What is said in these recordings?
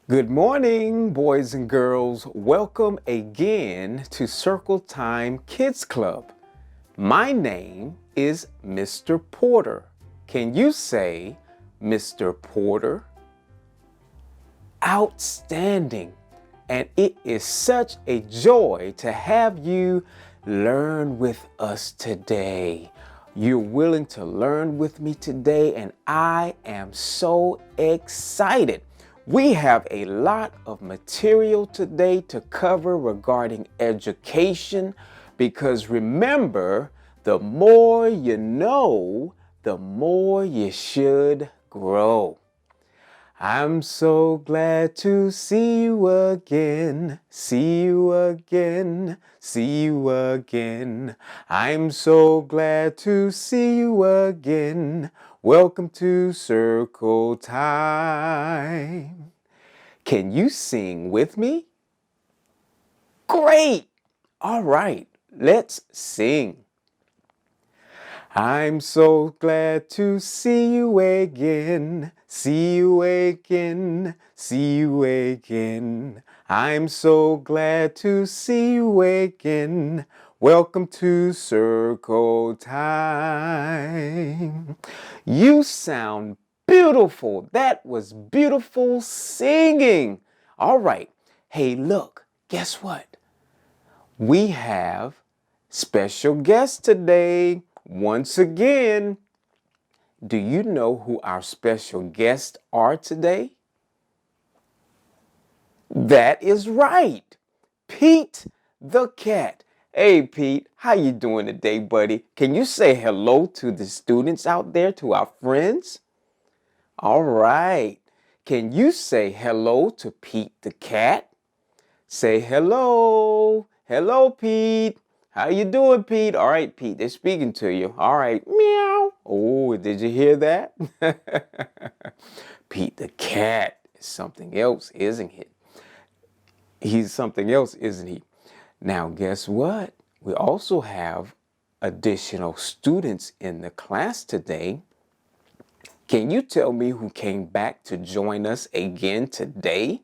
Good morning, boys and girls. Welcome again to Circle Time Kids Club. My name is Mr. Porter. Can you say Mr. Porter? Outstanding. And it is such a joy to have you learn with us today. You're willing to learn with me today, and I am so excited. We have a lot of material today to cover regarding education because remember, the more you know, the more you should grow. I'm so glad to see you again, see you again, see you again. I'm so glad to see you again. Welcome to Circle Time. Can you sing with me? Great! All right, let's sing. I'm so glad to see you again, see you again, see you again. I'm so glad to see you again. Welcome to Circle Time. You sound beautiful. That was beautiful singing. All right. Hey, look, guess what? We have special guests today. Once again, do you know who our special guests are today? That is right, Pete the cat. Hey Pete, how you doing today, buddy? Can you say hello to the students out there, to our friends? All right. Can you say hello to Pete the cat? Say hello. Hello, Pete. How you doing, Pete? All right, Pete, they're speaking to you. All right, meow. Oh, did you hear that? Pete the cat is something else, isn't he? He's something else, isn't he? Now, guess what? We also have additional students in the class today. Can you tell me who came back to join us again today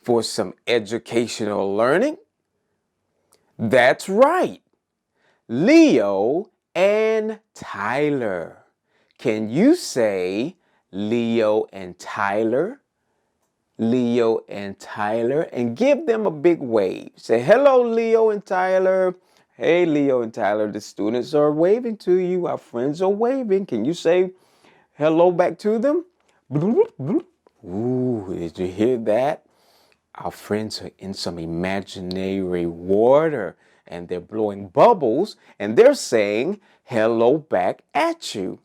for some educational learning? That's right. Leo and Tyler. Can you say Leo and Tyler? Leo and Tyler, and give them a big wave. Say, hello, Leo and Tyler. Hey, Leo and Tyler, the students are waving to you. Our friends are waving. Can you say hello back to them? Ooh, did you hear that? Our friends are in some imaginary water and they're blowing bubbles and they're saying hello back at you.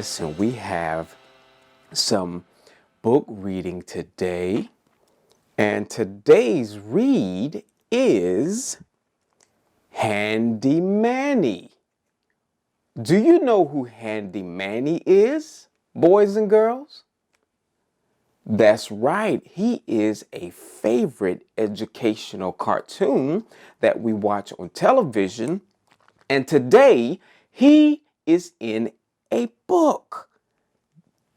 Listen, we have some book reading today, and today's read is Handy Manny. Do you know who Handy Manny is, boys and girls? That's right, he is a favorite educational cartoon that we watch on television, and today he is in a book.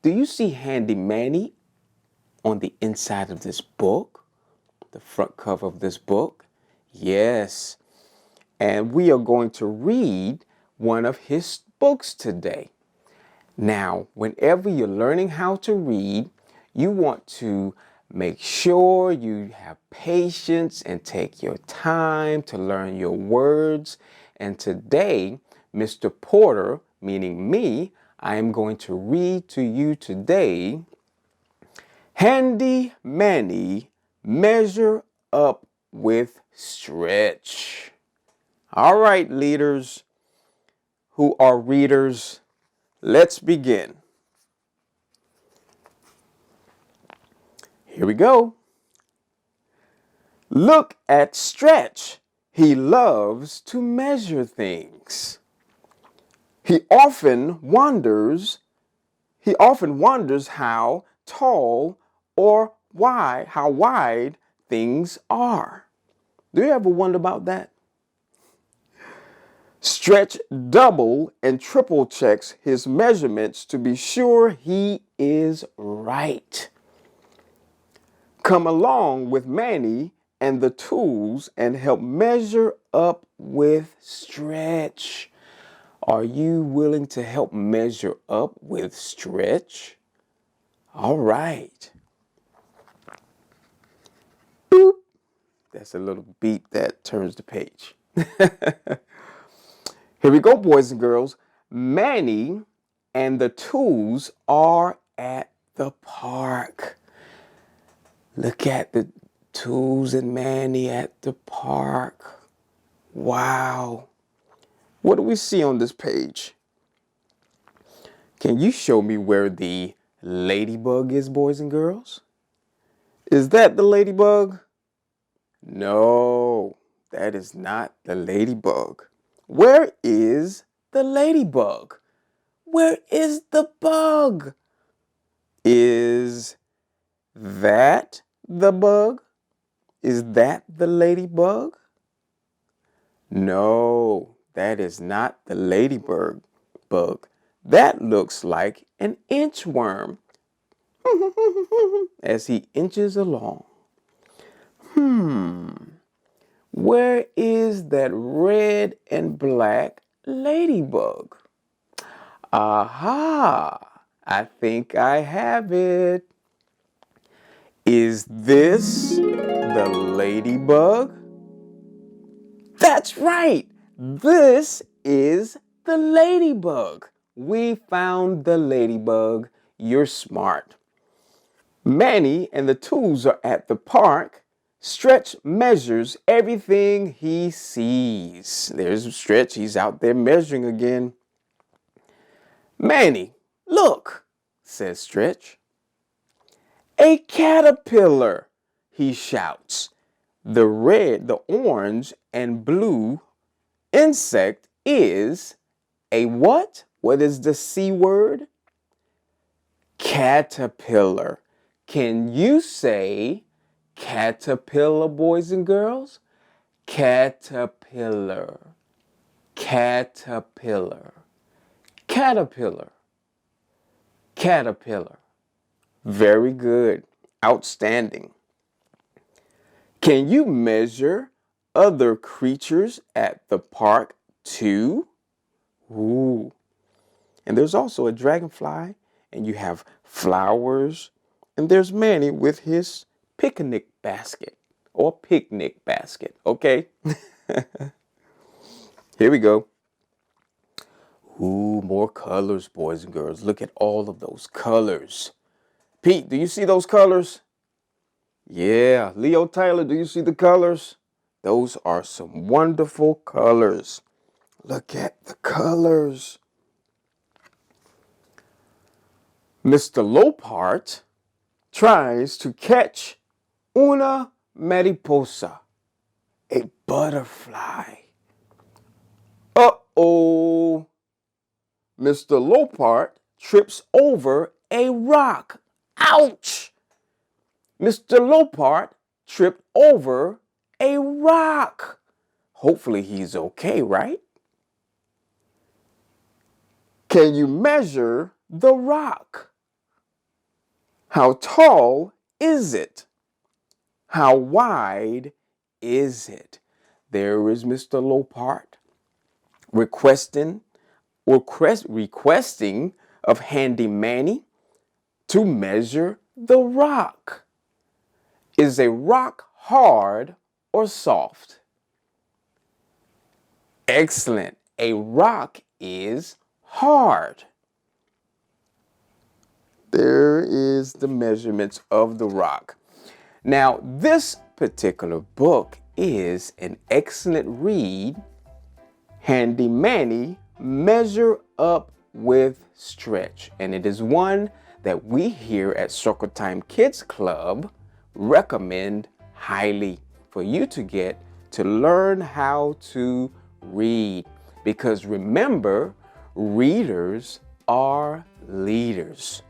Do you see Handy Manny on the inside of this book? The front cover of this book? Yes. And we are going to read one of his books today. Now, whenever you're learning how to read, you want to make sure you have patience and take your time to learn your words. And today, Mr. Porter, meaning me, I am going to read to you today, Handy Manny, Measure Up with Stretch. All right, leaders who are readers, let's begin. Here we go. Look at Stretch. He loves to measure things. He often wonders how tall or how wide things are. Do you ever wonder about that? Stretch double and triple checks his measurements to be sure he is right. Come along with Manny and the tools and help measure up with Stretch. Are you willing to help measure up with Stretch? All right. Boop. That's a little beep that turns the page. Here we go, boys and girls. Manny and the tools are at the park. Look at the tools and Manny at the park. Wow. What do we see on this page? Can you show me where the ladybug is, boys and girls? Is that the ladybug? No, that is not the ladybug. Where is the ladybug? Where is the bug? Is that the bug? Is that the ladybug? No, that is not the ladybug. That looks like an inchworm as he inches along. Where is that red and black ladybug? Aha! I think I have it. Is this the ladybug? That's right! This is the ladybug. We found the ladybug. You're smart. Manny and the tools are at the park. Stretch measures everything he sees. There's Stretch. He's out there measuring again. Manny, look, says Stretch. A caterpillar, he shouts. The red, the orange, and blue insect is a what? What is the C word? Caterpillar. Can you say caterpillar, boys and girls? Caterpillar. Caterpillar. Caterpillar. Caterpillar. Very good. Outstanding. Can you measure other creatures at the park too? Ooh. And there's also a dragonfly, and you have flowers, and there's Manny with his picnic basket or picnic basket. Okay. Here we go. Ooh, more colors, boys and girls. Look at all of those colors. Pete, do you see those colors? Yeah. Leo Tyler, do you see the colors? Those are some wonderful colors. Look at the colors. Mr. Lopart tries to catch una mariposa, a butterfly. Uh-oh. Mr. Lopart trips over a rock. Ouch! Mr. Lopart tripped over a rock. Hopefully he's okay, right? Can you measure the rock? How tall is it? How wide is it? There is Mr. Lopart requesting of Handy Manny to measure the rock. Is a rock hard or soft? Excellent. A rock is hard. There is the measurements of the rock. Now, this particular book is an excellent read. Handy Manny, Measure Up with Stretch. And it is one that we here at Circle Time Kids Club recommend highly for you to get to learn how to read. Because remember, readers are leaders.